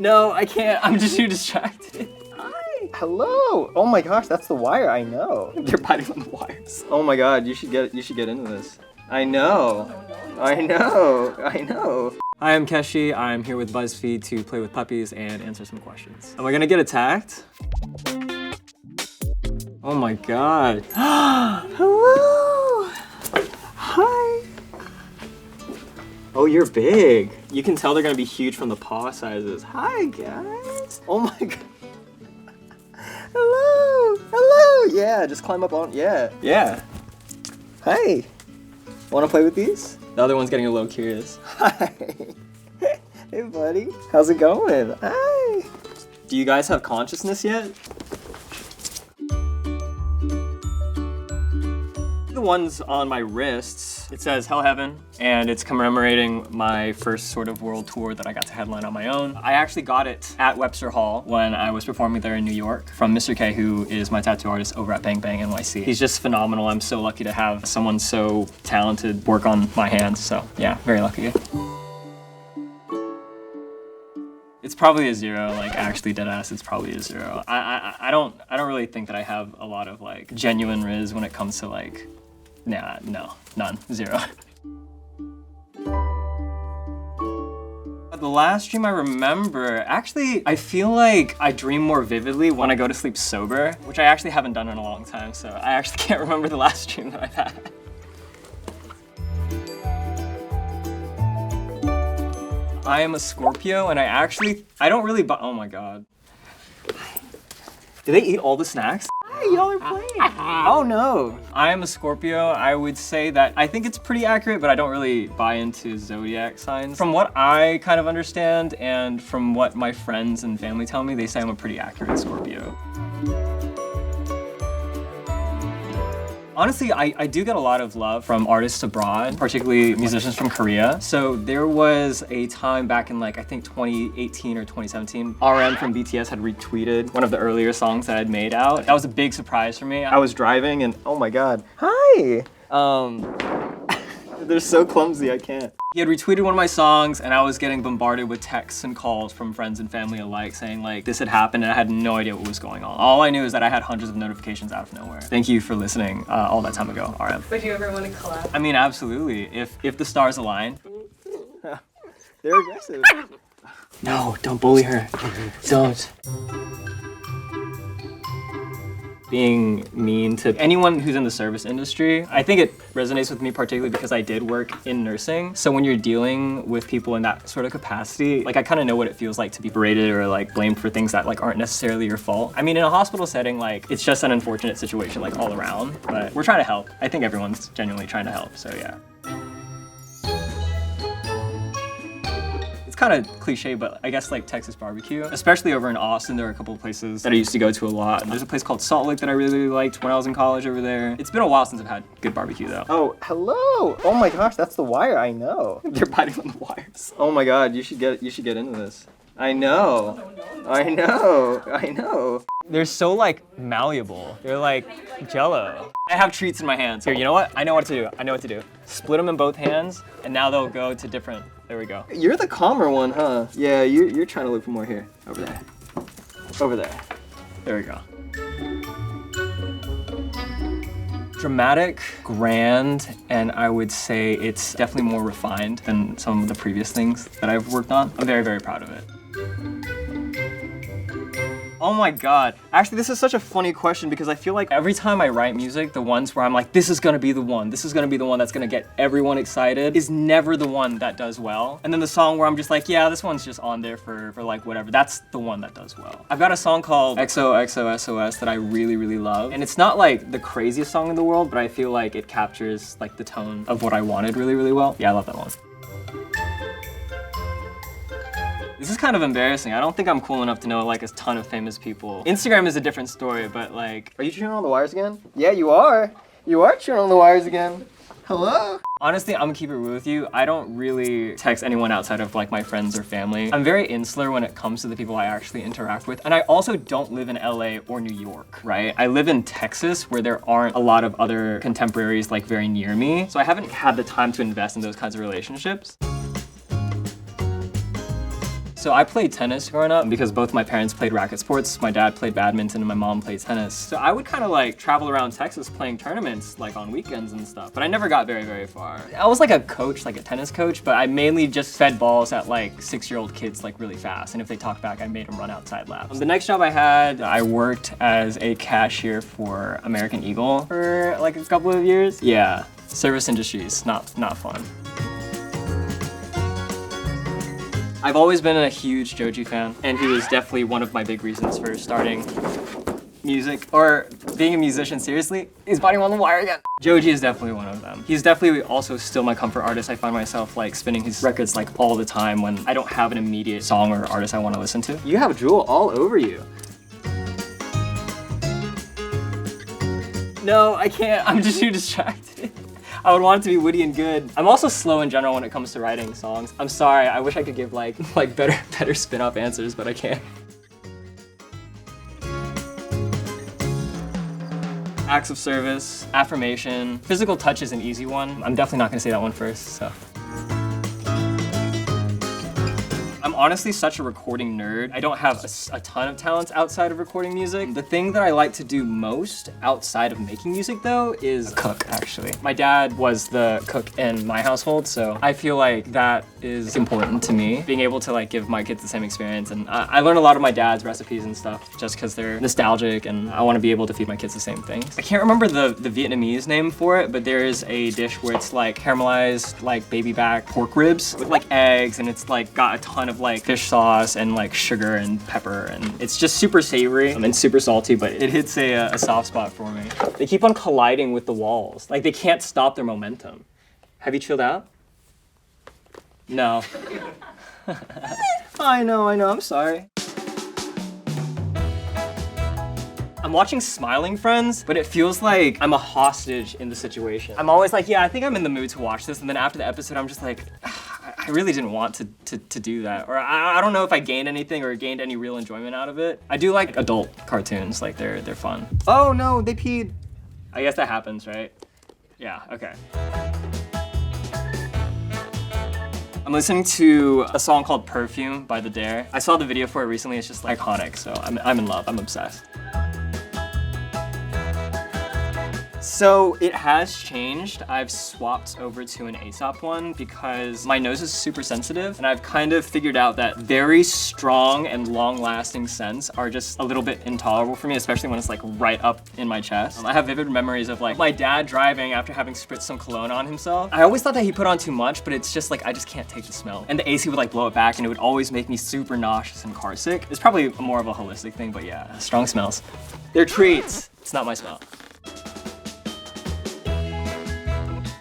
No, I can't. I'm just too distracted. Hi. Hello. Oh my gosh, that's the wire. I know. You're biting on the wires. Oh my god, you should get into this. I know. I know. I know. Hi, I'm Keshi. I'm here with BuzzFeed to play with puppies and answer some questions. Am I gonna get attacked? Oh my god. Hello. Hi. Oh, you're big. You can tell they're gonna be huge from the paw sizes. Hi, guys. Oh my god. Hello. Hello. Yeah, just climb up on. Yeah. Yeah. Hi. Wanna play with these? The other one's getting a little curious. Hi. Hey, buddy. How's it going? Hi. Do you guys have consciousness yet? The ones on my wrists, it says Hell Heaven, and it's commemorating my first sort of world tour that I got to headline on my own. I actually got it at Webster Hall when I was performing there in New York from Mr. K, who is my tattoo artist over at Bang Bang NYC. He's just phenomenal. I'm so lucky to have someone so talented work on my hands, so yeah, very lucky. It's probably a 0, like actually dead ass, it's probably a 0. I don't really think that I have a lot of like genuine Rizz when it comes to like, nah, no, none, 0. The last dream I remember, actually, I feel like I dream more vividly when I go to sleep sober, which I actually haven't done in a long time, so I actually can't remember the last dream that I've had. I am a Scorpio, and I don't really buy, oh my god. Do they eat all the snacks? Hi, y'all are playing. Oh no. I am a Scorpio. I would say that I think it's pretty accurate, but I don't really buy into zodiac signs. From what I kind of understand, and from what my friends and family tell me, they say I'm a pretty accurate Scorpio. Honestly, I do get a lot of love from artists abroad, particularly musicians from Korea. So there was a time back in like, I think 2018 or 2017, RM from BTS had retweeted one of the earlier songs that I'd made out. That was a big surprise for me. I was driving and, oh my god. Hi! They're so clumsy, I can't. He had retweeted one of my songs and I was getting bombarded with texts and calls from friends and family alike saying like this had happened and I had no idea what was going on. All I knew is that I had hundreds of notifications out of nowhere. Thank you for listening all that time ago, RM. Would you ever want to collab? I mean, absolutely. If the stars align. They're aggressive. No, don't bully her. Don't. Being mean to anyone who's in the service industry. I think it resonates with me particularly because I did work in nursing. So when you're dealing with people in that sort of capacity, like I kind of know what it feels like to be berated or like blamed for things that like aren't necessarily your fault. I mean, in a hospital setting, like it's just an unfortunate situation like all around, but we're trying to help. I think everyone's genuinely trying to help, so yeah. It's kind of cliche, but I guess like Texas barbecue, especially over in Austin, there are a couple of places that I used to go to a lot. There's a place called Salt Lake that I really liked when I was in college over there. It's been a while since I've had good barbecue though. Oh, hello. Oh my gosh, that's the wire. I know. You're biting on the wires. Oh my god, you should get into this. I know. I know. I know. They're so like malleable. They're like Jello. I have treats in my hands. Here, you know what? I know what to do. I know what to do. Split them in both hands, and now they'll go to different. There we go. You're the calmer one, huh? Yeah, you're trying to look for more here. Over there. Over there. There we go. Dramatic, grand, and I would say it's definitely more refined than some of the previous things that I've worked on. I'm very, very proud of it. Oh my god. Actually, this is such a funny question because I feel like every time I write music, the ones where I'm like, this is gonna be the one, this is gonna be the one that's gonna get everyone excited, is never the one that does well. And then the song where I'm just like, yeah, this one's just on there for like whatever, that's the one that does well. I've got a song called XOXOSOS that I really, really love. And it's not like the craziest song in the world, but I feel like it captures like the tone of what I wanted really, really well. Yeah, I love that one. This is kind of embarrassing. I don't think I'm cool enough to know like a ton of famous people. Instagram is a different story, but like... Are you chewing on the wires again? Yeah, you are. You are chewing on the wires again. Hello? Honestly, I'm gonna keep it real with you. I don't really text anyone outside of like my friends or family. I'm very insular when it comes to the people I actually interact with. And I also don't live in LA or New York, right? I live in Texas where there aren't a lot of other contemporaries like very near me. So I haven't had the time to invest in those kinds of relationships. So I played tennis growing up because both my parents played racket sports. My dad played badminton and my mom played tennis. So I would kind of like travel around Texas playing tournaments like on weekends and stuff, but I never got very, very far. I was like a coach, like a tennis coach, but I mainly just fed balls at like 6-year-old kids like really fast. And if they talked back, I made them run outside laps. The next job I had, I worked as a cashier for American Eagle for like a couple of years. Yeah, service industries, not fun. I've always been a huge Joji fan, and he was definitely one of my big reasons for starting music, or being a musician seriously. He's biting on the wire again. Joji is definitely one of them. He's definitely also still my comfort artist. I find myself like spinning his records like all the time when I don't have an immediate song or artist I want to listen to. You have drool all over you. No, I can't. I'm just too distracted. I would want it to be witty and good. I'm also slow in general when it comes to writing songs. I'm sorry, I wish I could give like better spin-off answers, but I can't. Acts of service, affirmation. Physical touch is an easy one. I'm definitely not gonna say that one first, so. I'm honestly such a recording nerd. I don't have a ton of talents outside of recording music. The thing that I like to do most outside of making music though is cook, actually. My dad was the cook in my household, so I feel like that is important to me. Being able to like give my kids the same experience, and I learn a lot of my dad's recipes and stuff just because they're nostalgic and I want to be able to feed my kids the same things. I can't remember the Vietnamese name for it, but there is a dish where it's like caramelized like baby back pork ribs with like eggs, and it's like got a ton of like fish sauce and like sugar and pepper, and it's just super savory and super salty, but it hits a soft spot for me. They keep on colliding with the walls. Like they can't stop their momentum. Have you chilled out? No. I know, I'm sorry. I'm watching Smiling Friends, but it feels like I'm a hostage in the situation. I'm always like, yeah, I think I'm in the mood to watch this, and then after the episode, I'm just like, I really didn't want to do that. Or I don't know if I gained anything or gained any real enjoyment out of it. I do like adult cartoons, like they're fun. Oh no, they peed. I guess that happens, right? Yeah, okay. I'm listening to a song called Perfume by The Dare. I saw the video for it recently, it's just iconic, so I'm in love, I'm obsessed. So it has changed. I've swapped over to an Aesop one because my nose is super sensitive, and I've kind of figured out that very strong and long-lasting scents are just a little bit intolerable for me, especially when it's like right up in my chest. I have vivid memories of like my dad driving after having spritzed some cologne on himself. I always thought that he put on too much, but it's just like I just can't take the smell. And the AC would like blow it back, and it would always make me super nauseous and car sick. It's probably more of a holistic thing, but yeah, strong smells. They're treats. It's not my smell.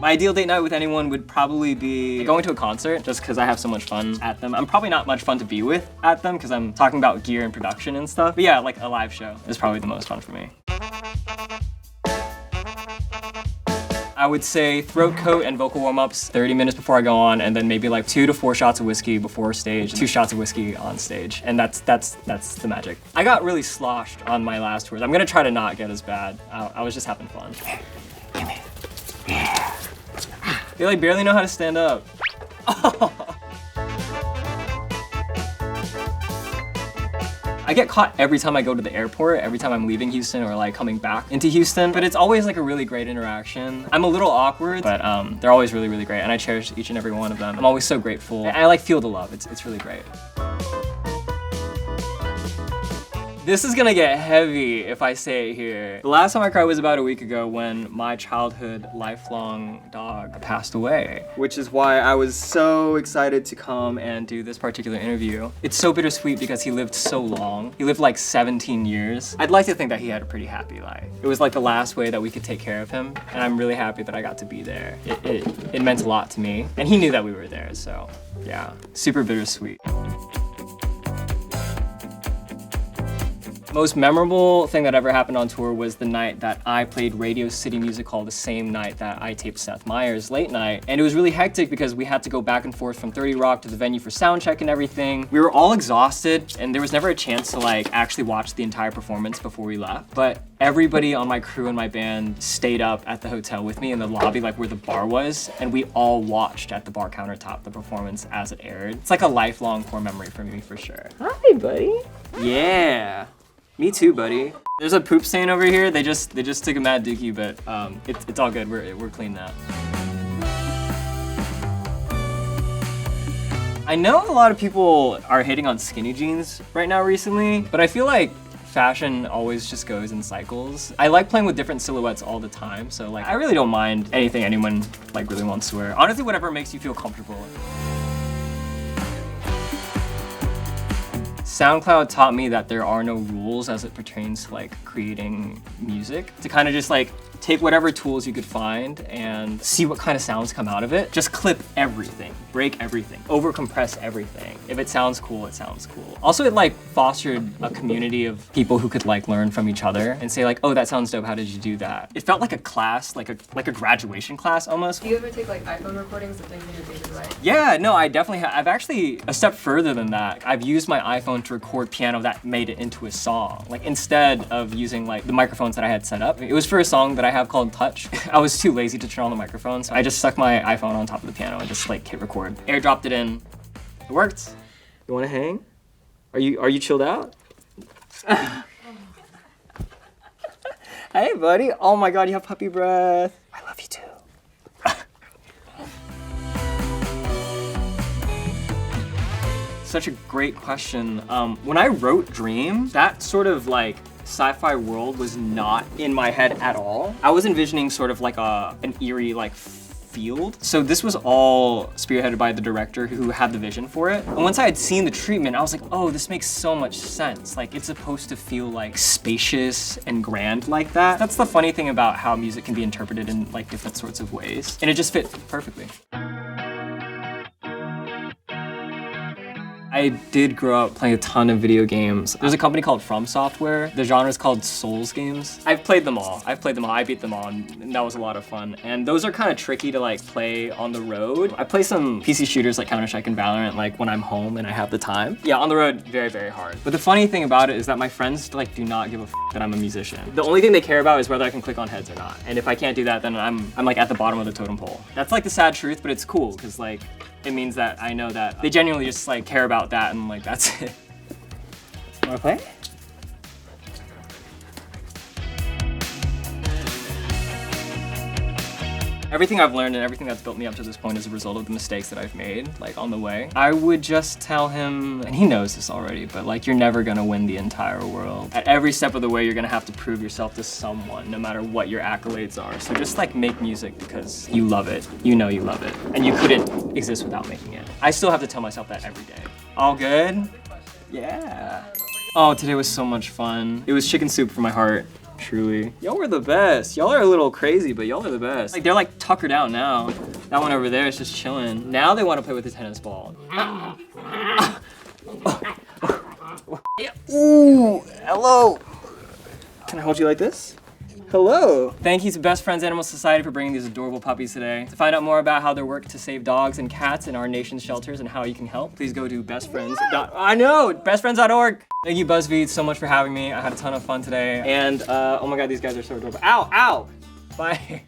My ideal date night with anyone would probably be going to a concert, just because I have so much fun at them. I'm probably not much fun to be with at them because I'm talking about gear and production and stuff. But yeah, like a live show is probably the most fun for me. I would say throat coat and vocal warm-ups 30 minutes before I go on, and then maybe like 2 to 4 shots of whiskey before stage, 2 shots of whiskey on stage, and that's the magic. I got really sloshed on my last tours. I'm gonna try to not get as bad. I was just having fun. Yeah. They like barely know how to stand up. I get caught every time I go to the airport, every time I'm leaving Houston or like coming back into Houston, but it's always like a really great interaction. I'm a little awkward, but they're always really, really great, and I cherish each and every one of them. I'm always so grateful. I like feel the love, it's really great. This is gonna get heavy if I say it here. The last time I cried was about a week ago when my childhood lifelong dog passed away, which is why I was so excited to come and do this particular interview. It's so bittersweet because he lived so long. He lived like 17 years. I'd like to think that he had a pretty happy life. It was like the last way that we could take care of him, and I'm really happy that I got to be there. It meant a lot to me, and he knew that we were there, so yeah, super bittersweet. Most memorable thing that ever happened on tour was the night that I played Radio City Music Hall the same night that I taped Seth Meyers' Late Night. And it was really hectic because we had to go back and forth from 30 Rock to the venue for sound check and everything. We were all exhausted and there was never a chance to like actually watch the entire performance before we left. But everybody on my crew and my band stayed up at the hotel with me in the lobby, like where the bar was, and we all watched at the bar countertop the performance as it aired. It's like a lifelong core memory for me for sure. Hi, buddy. Yeah. Me too, buddy. There's a poop stain over here. They just took a mad dookie, but it's all good. We're clean now. I know a lot of people are hating on skinny jeans right now recently, but I feel like fashion always just goes in cycles. I like playing with different silhouettes all the time, so like I really don't mind anything anyone like really wants to wear. Honestly, whatever makes you feel comfortable. SoundCloud taught me that there are no rules as it pertains to like creating music. To kind of just like take whatever tools you could find and see what kind of sounds come out of it. Just clip everything, break everything, overcompress everything. If it sounds cool, it sounds cool. Also, it like fostered a community of people who could like learn from each other and say like, oh, that sounds dope, how did you do that? It felt like a class, like a graduation class almost. Do you ever take like iPhone recordings of things in your daily life? Yeah, no, I definitely have. I've actually a step further than that. I've used my iPhone to record piano that made it into a song. Like instead of using like the microphones that I had set up, it was for a song that I have called Touch. I was too lazy to turn on the microphone, so I just stuck my iPhone on top of the piano and just like hit record. Airdropped it in. It worked. You wanna hang? Are you chilled out? Hey buddy. Oh my god, you have puppy breath. I love you too. Such a great question. When I wrote Dream, that sort of like sci-fi world was not in my head at all. I was envisioning sort of like an eerie like field. So this was all spearheaded by the director who had the vision for it. And once I had seen the treatment, I was like, oh, this makes so much sense. Like it's supposed to feel like spacious and grand like that. That's the funny thing about how music can be interpreted in like different sorts of ways. And it just fit perfectly. I did grow up playing a ton of video games. There's a company called From Software. The genre is called Souls games. I've played them all. I beat them all, and that was a lot of fun. And those are kind of tricky to like play on the road. I play some PC shooters like Counter-Strike and Valorant like when I'm home and I have the time. Yeah, on the road, very, very hard. But the funny thing about it is that my friends like do not give a that I'm a musician. The only thing they care about is whether I can click on heads or not. And if I can't do that, then I'm like at the bottom of the totem pole. That's like the sad truth, but it's cool because like it means that I know that they genuinely just like care about that and like that's it. Wanna play? Everything I've learned and everything that's built me up to this point is a result of the mistakes that I've made, like on the way. I would just tell him, and he knows this already, but like you're never gonna win the entire world. At every step of the way, you're gonna have to prove yourself to someone, no matter what your accolades are. So just like make music because you love it. You know you love it. And you couldn't exist without making it. I still have to tell myself that every day. All good? Yeah. Oh, today was so much fun. It was chicken soup for my heart. Truly. Y'all were the best. Y'all are a little crazy, but y'all are the best. Like, they're like tuckered out now. That one over there is just chilling. Now they want to play with the tennis ball. Ooh, hello. Can I hold you like this? Hello. Thank you to Best Friends Animal Society for bringing these adorable puppies today. To find out more about how they work to save dogs and cats in our nation's shelters and how you can help, please go to bestfriends.org. Thank you, BuzzFeed, so much for having me. I had a ton of fun today. And, oh my God, these guys are so adorable. Ow, ow. Bye.